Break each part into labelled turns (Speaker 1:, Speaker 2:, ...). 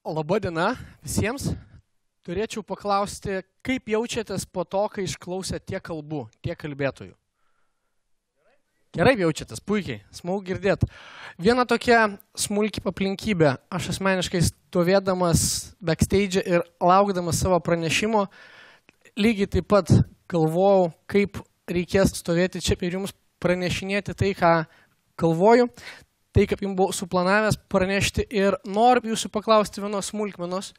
Speaker 1: Labadiena visiems. Turėčiau paklausti, kaip jaučiatės po to, kai išklausė tiek kalbų, tiek kalbėtojų? Gerai jaučiatės, puikiai, smagu girdėti. Viena tokia smulki aplinkybė. Aš asmeniškai stovėdamas backstage ir laukdamas savo pranešimo, lygiai taip pat galvojau, kaip reikės stovėti čia ir jums pranešinėti tai, ką galvoju. Tai, kaip jums buvau suplanavęs pranešti ir noriu jūsų paklausti vienos smulkmenos.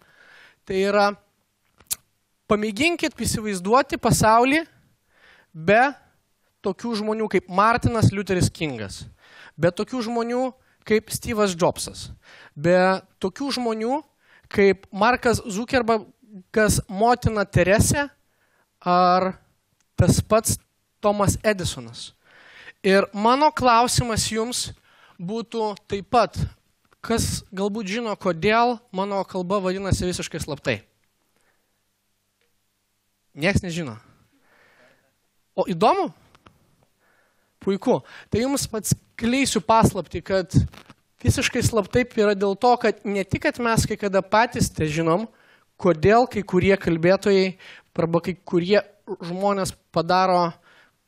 Speaker 1: Tai yra, pamėginkit įsivaizduoti pasaulį be tokių žmonių kaip Martinas Lutheris Kingas, be tokių žmonių kaip Steve'as Jobsas, be tokių žmonių kaip Markas Zuckerbergas motina Teresė ar tas pats Tomas Edisonas. Ir mano klausimas jums būtų taip pat, kas galbūt žino, kodėl mano kalba vadinasi visiškai slaptai. Niekas nežino. O įdomu? Puiku. Tai jums atskleisiu paslaptį, kad visiškai slaptai yra dėl to, kad ne tik, kad mes kai kada patys te žinom, kodėl kai kurie kalbėtojai arba kai kurie žmonės padaro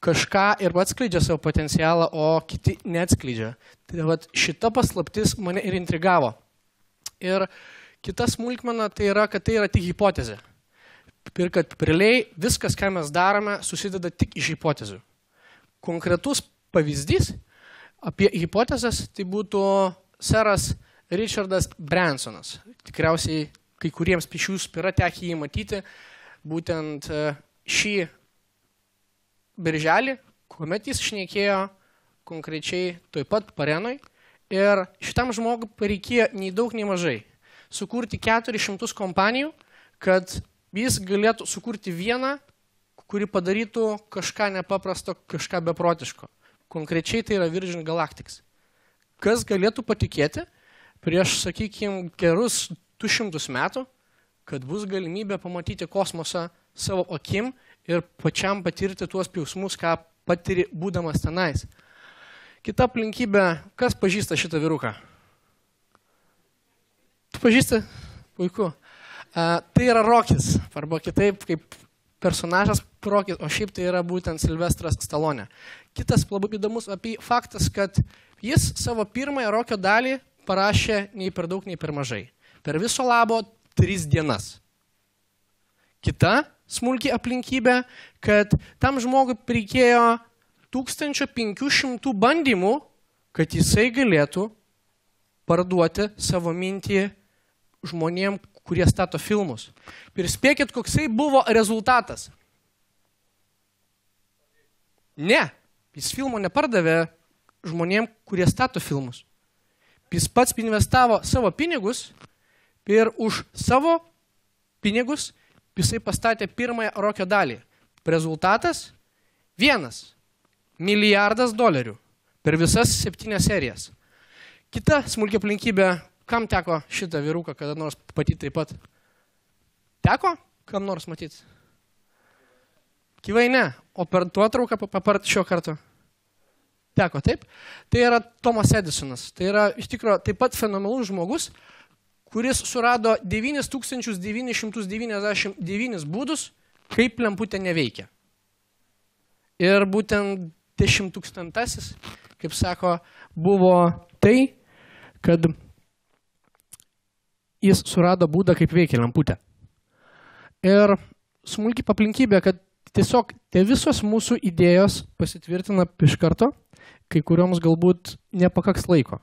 Speaker 1: kažką ir atskleidžia savo potencialą, o kiti neatskleidžia. Tai vat, šita paslaptis mane ir intrigavo. Ir kita smulkmena tai yra, kad tai yra tik hipotezė. Ir kad realiai viskas, ką mes darome, susideda tik iš hipotezių. Konkretus pavyzdys apie hipotezės tai būtų seras Richardas Bransonas. Tikriausiai kai kuriems iš jūsų yra tekę jį matyti būtent šį birželį, kuomet jis šnekėjo konkrečiai toj pat Parenoj. Ir šitam žmogui reikėjo nei daug, nei mažai sukurti 400 kompanijų, kad jis galėtų sukurti vieną, kuri padarytų kažką nepaprasto, kažką beprotiško. Konkrečiai tai yra Virgin Galactic. Kas galėtų patikėti prieš, sakykime, gerus 200 metų, kad bus galimybė pamatyti kosmosą savo akim ir pačiam patirti tuos jausmus, ką patiri būdamas tenais. Kita aplinkybė, kas pažįsta šitą vyruką? Tu pažįsti? Puiku. Tai yra Rokis, arba kitaip kaip personažas Rokis, o šiaip tai yra būtent Silvestras Stallone. Kitas labai įdomus faktas, kad jis savo pirmąją Rokio dalį parašė nei per daug, nei per mažai. Per viso labo 3 dienas. Kita smulki aplinkybė, kad tam žmogui reikėjo 1500 bandymų, kad jisai galėtų parduoti savo mintį žmonėm, kurie stato filmus. Ir spėkit, koksai buvo rezultatas. Ne, jis filmo nepardavė žmonėm, kurie stato filmus. Jis pats investavo savo pinigus ir už savo pinigus jisai pastatė pirmąją Rokio dalį. Rezultatas – $1 milijardas per visas 7 serijas. Kita smulkia aplinkybė, kam teko šitą vyruką kada nors patyti taip pat? Teko? Kam nors matyti? Gyvai ne, o per nuotrauką papart šio karto? Teko, taip? Tai yra Tomas Edisonas. Tai yra iš tikrųjų taip pat fenomenalus žmogus, kuris surado 9999 būdus, kaip lemputė neveikia. Ir būtent 10 000, kaip sako, buvo tai, kad jis surado būdą, kaip veikia lemputė. Ir smulki aplinkybė, kad tiesiog te visos mūsų idėjos pasitvirtina iš karto, kai kurioms galbūt nepakaks laiko.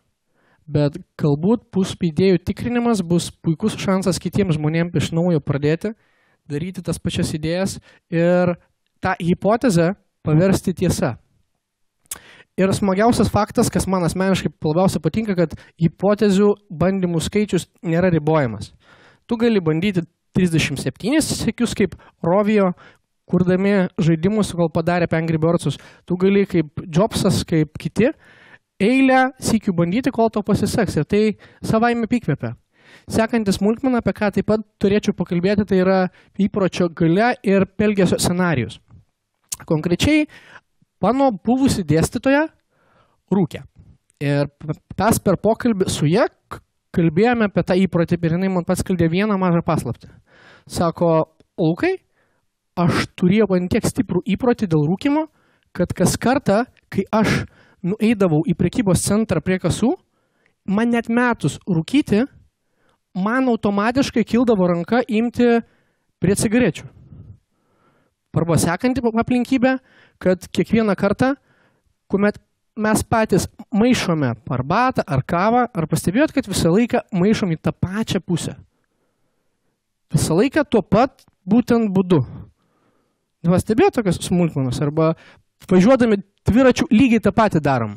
Speaker 1: Bet galbūt bus idėjų tikrinimas, bus puikus šansas kitiems žmonėms iš naujo pradėti, daryti tas pačias idėjas ir tą hipotezę paversti tiesa. Ir smagiausias faktas, kas man asmeniškai labiausiai patinka, kad hipotezių bandymų skaičius nėra ribojamas. Tu gali bandyti 37 siekius kaip Rovio, kurdami žaidimus, kol padarė Angry Birds'us. Tu gali kaip Jobsas, kaip kiti, eilę sykių bandyti, kol to pasiseks. Ir tai savaime įkvepia. Sekantis smulkmena, apie ką taip pat turėčiau pakalbėti, tai yra įpročio galia ir pelgesio scenarijus. Konkrečiai, mano buvusi dėstytoja rūkė. Ir tas per pokalbį su ja kalbėjome apie tą įprotį ir jinai man paskaldė vieną mažą paslaptį. Sako, Lukai, aš turėjau ant tiek stiprų įprotį dėl rūkymo, kad kas kartą, kai aš nueidavau į prekybos centrą prie kasų, man net metus rūkyti, man automatiškai kildavo ranka imti prie cigarečių. Arba sekanti aplinkybė, kad kiekvieną kartą, kuomet mes patys maišome arbatą ar kavą, ar pastebėjot, kad visą laiką maišom į tą pačią pusę. Visą laiką tuo pat būtent būdu. Pastebėjot tokias smulkmenas, arba važiuodami dviračių lygiai tą patį darom.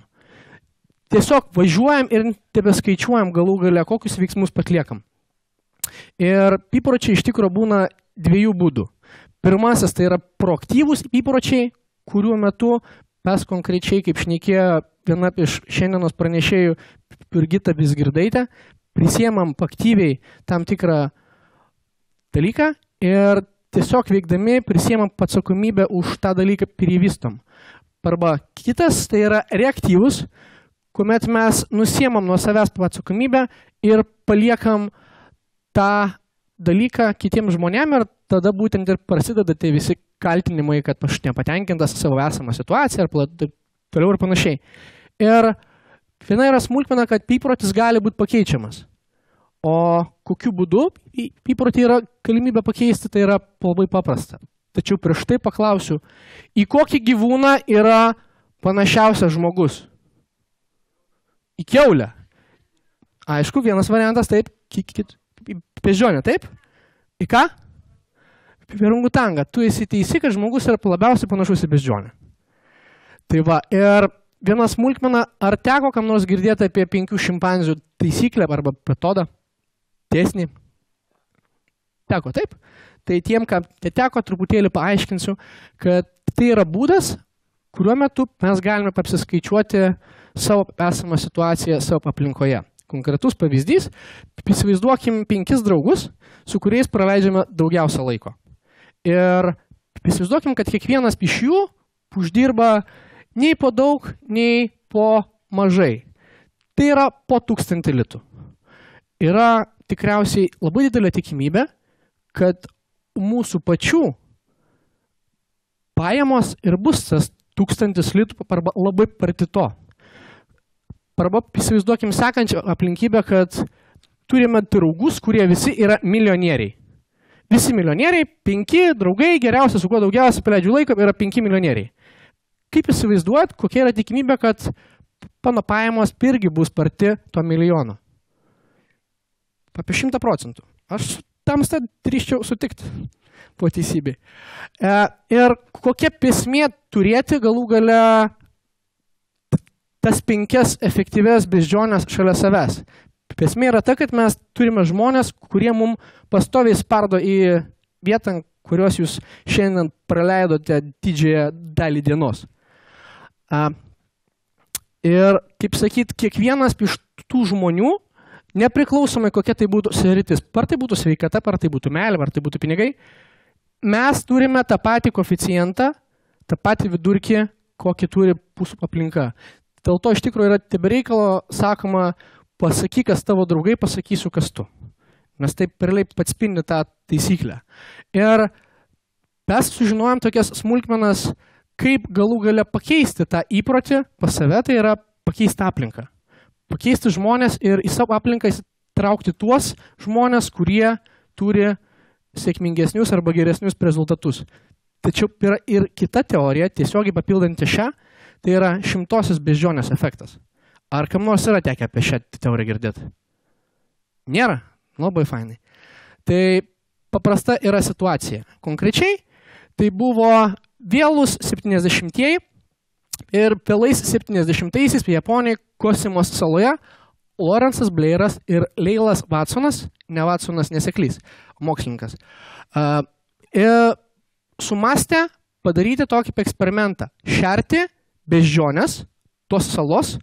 Speaker 1: Tiesiog važiuojam ir tebeskaičiuojam galų gale, kokius veiksmus patliekam. Ir įpročiai iš tikrųjų būna dviejų būdų. Pirmasis tai yra proaktyvūs įpročiai, kuriuo metu mes konkrečiai, kaip šnekėjo viena iš šiandienos pranešėjų Jurgita Vizgirdaitė, prisiemam aktyviai tam tikrą dalyką ir tiesiog veikdami prisiemam atsakomybę už tą dalyką ir jį vystom. Arba kitas tai yra reaktyvus, kuomet mes nusiemam nuo savęs atsakomybę ir paliekam tą dalyką kitiems žmonėms ir tada būtent ir prasideda tai visi kaltinimai, kad aš nepatenkintas savo esamą situaciją ir toliau ir panašiai. Ir viena yra smulkmena, kad įprotis gali būti pakeičiamas. O kokiu būdu įprotį yra galimybė pakeisti, tai yra labai paprasta. Tačiau prieš tai paklausiu, į kokį gyvūną yra panašiausias žmogus? Į kiaulę. Aišku, vienas variantas taip, beždžionė, taip? Į ką? Į orangutangą. Tu esi teisi, kad žmogus yra labiausiai panašus į beždžionę. Tai va, ir viena smulkmena, ar teko kam nors girdėti apie 5 šimpanzių taisyklę arba metodą? Dėsnį? Teko, taip? Tai tiem, kam neteko, truputėlį paaiškinsiu, kad tai yra būdas, kuriuo metu mes galime apsiskaičiuoti savo esamą situaciją savo aplinkoje. Konkretus pavyzdys, įsivaizduokim 5 draugus, su kuriais praleidžiame daugiausia laiko. Ir įsivaizduokim, kad kiekvienas iš jų uždirba nei po daug, nei po mažai. Tai yra po 1000 litų. Yra tikriausiai labai didelė tikimybė, kad mūsų pačių pajamos ir bus tas 1000 litų arba labai arti to. Arba įsivaizduokim sekančią aplinkybę, kad turime draugus, kurie visi yra milijonieriai. Visi milijonieriai, 5 draugai, geriausia, su kuo daugiausiai praleidžiu laiko, yra 5 milijonieriai. Kaip įsivaizduot, kokia yra tikimybė, kad mano pajamos irgi bus arti to milijono? Apie 100%. Aš tamsta drįsčiau sutikti po teisybei. Ir kokia esmė turėti galų gale tas 5 efektyvias beždžionės šalia savęs. Esmė yra ta, kad mes turime žmonės, kurie mums pastoviai spardo į vietą, kurios jūs šiandien praleidote didžiąją dalį dienos. Ir, kaip sakyt, kiekvienas iš tų žmonių, nepriklausomai kokia tai būtų sritis, ar tai būtų sveikata, ar tai būtų meilė, ar tai būtų pinigai, mes turime tą patį koeficientą, tą patį vidurkį, kokį turi mūsų aplinka. Dėl to iš tikrųjų yra tebereikalo sakoma, pasakyk, kas tavo draugai, pasakysiu, kas tu. Nes taip perliai atspindi tą taisyklę. Ir mes sužinojom tokias smulkmenas, kaip galų gale pakeisti tą įprotį pas save, tai yra pakeisti aplinką. Pakeisti žmonės ir į savo aplinką įsitraukti tuos žmonės, kurie turi sėkmingesnius arba geresnius rezultatus. Tačiau yra ir kita teorija, tiesiogiai papildanti šią, tai yra 100-osios beždžionės efektas. Ar kam nors yra tekę apie šią teoriją girdėti? Nėra? Labai fainai. Tai paprasta yra situacija. Konkrečiai, tai buvo vėlus 70-ieji ir vėlais 70-aisiais Japonijai Kosimos saloje Lorenzas Blairas ir Leilas Watsonas, ne Watsonas neseklys, mokslininkas, sumastė padaryti tokį eksperimentą. Šerti beždžionės tos salos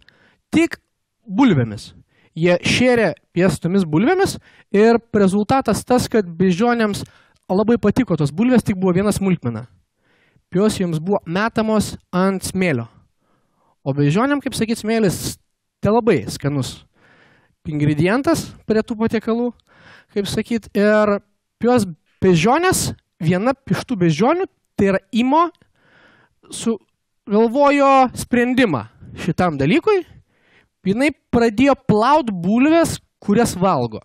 Speaker 1: tik bulvėmis. Jie šėrė piestomis bulvėmis ir rezultatas tas, kad beždžionėms labai patiko tos bulvės, tik buvo viena smulkmena. Jos jums buvo metamos ant smėlio. O beždžionėm, kaip sakyt, smėlis tai labai skanus. ingredientas prie tų patiekalų, kaip sakyt, ir jos beždžionės, viena iš tų beždžionių, tai yra Imo, sugalvojo sprendimą šitam dalykui, jinai pradėjo plaut bulves, kurias valgo.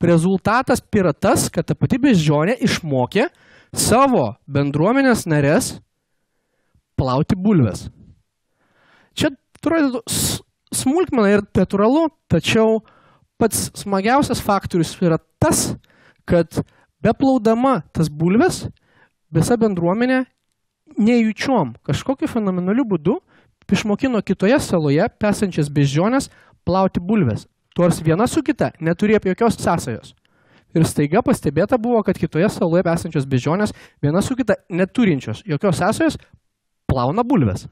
Speaker 1: Rezultatas yra tas, kad ta pati beždžionė išmokė savo bendruomenės narės plauti bulves. Čia atrodo smulkmena ir natūralu, tačiau pats smagiausias faktorius yra tas, kad beplaudama tas bulves, visa bendruomenė nejučiom kažkokiu fenomenaliu būdu išmokino kitoje saloje esančias beždžionės plauti bulves. Nors viena su kita neturėjo jokios sąsajos. Ir staiga pastebėta buvo, kad kitoje saloje esančios beždžionės viena su kita neturinčios jokios sąsajos plauna bulves.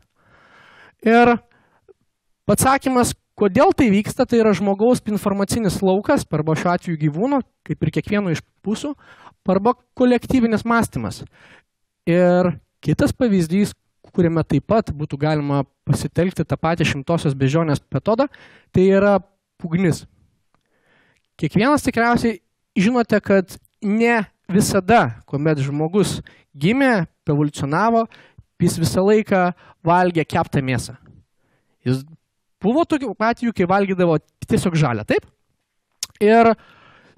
Speaker 1: Ir atsakymas, kodėl tai vyksta, tai yra žmogaus informacinis laukas, arba šiuo atveju gyvūno, kaip ir kiekvieno iš pusių, arba kolektyvinis mąstymas. Ir kitas pavyzdys, kuriame taip pat būtų galima pasitelkti tą patį šimtosios beždžionės metodą, tai yra ugnis. Kiekvienas tikriausiai žinote, kad ne visada, kuomet žmogus gimė, evoliucionavo, jis visą laiką valgė keptą mėsą. Jis buvo tokių atvejų, kai valgydavo tiesiog žalią, taip? Ir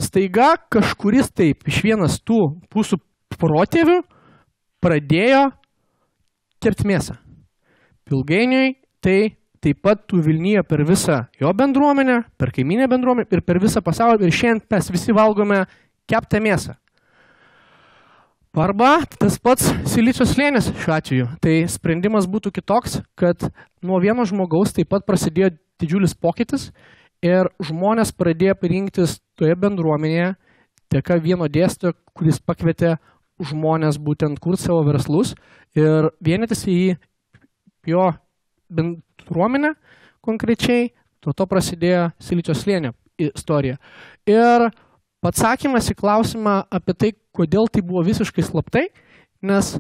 Speaker 1: staiga kažkuris taip iš vienas tų mūsų protėvių pradėjo kepti mėsą. Ilgainiui tai taip pat Vilniuje per visą jo bendruomenę, per kaiminę bendruomenę ir per visą pasaulį. Ir šiandien mes visi valgome keptą mėsą. Arba tas pats Silicio slėnis šiuo atveju. Tai sprendimas būtų kitoks, kad nuo vieno žmogaus taip pat prasidėjo didžiulis pokytis ir žmonės pradėjo rinktis toje bendruomenėje dėka vieno dėstytojo, kuris pakvietė žmonės būtent kurti savo verslus ir vienytis į jo bendruomenę konkrečiai, to prasidėjo Silicio slėnio istorija. Ir atsakymas į klausimą apie tai, kodėl tai buvo visiškai slaptai, nes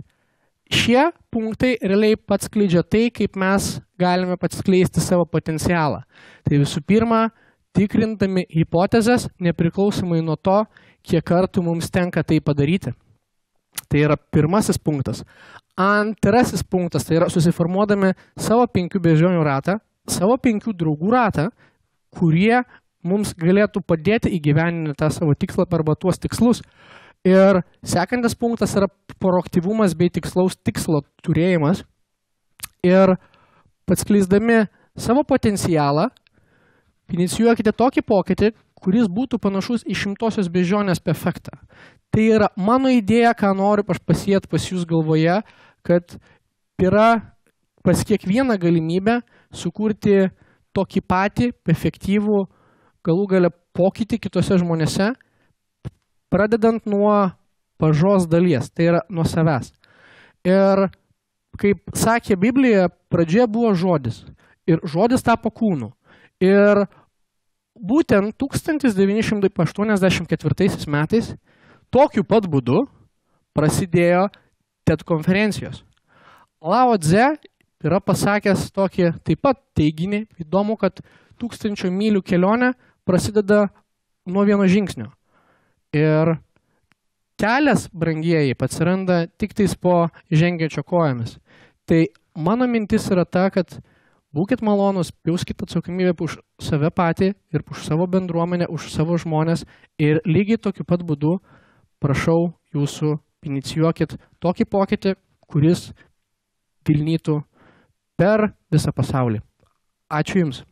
Speaker 1: šie punktai realiai atskleidžia tai, kaip mes galime atskleisti savo potencialą. Tai visų pirma, tikrindami hipotezes, nepriklausomai nuo to, kiek kartų mums tenka tai padaryti. Tai yra pirmasis punktas. Antrasis punktas, tai yra susiformuodami savo 5 beždžionių ratą, savo 5 draugų ratą, kurie mums galėtų padėti įgyveninti tą savo tikslą arba tuos tikslus. Ir sekantis punktas yra proaktyvumas bei tikslaus tikslo turėjimas. Ir atskleisdami savo potencialą, inicijuokite tokį pokytį, kuris būtų panašus į šimtosios beždžionės efektą. Tai yra mano idėja, ką noriu pasėti pas jūs galvoje, kad yra pas kiekvieną galimybę sukurti tokį patį efektyvų galų gale pokytį kitose žmonėse, pradedant nuo pažos dalies, tai yra nuo savęs. Ir kaip sakė Biblija, pradžioje buvo žodis ir žodis tapo kūnu. Ir būtent 1984 metais tokiu pat būdu prasidėjo TED konferencijos. Lao Tse yra pasakęs tokį taip pat teiginį, įdomu, kad 1000 mylių kelionė prasideda nuo vieno žingsnio. Ir kelias, brangieji, atsiranda tik tais po žengiančio kojomis. Tai mano mintis yra ta, kad būkit malonus, jauskit atsakomybę už save patį ir už savo bendruomenę, už savo žmonės ir lygiai tokiu pat būdu prašau jūsų inicijuokit tokį pokytį, kuris vilnytų per visą pasaulį. Ačiū Jums.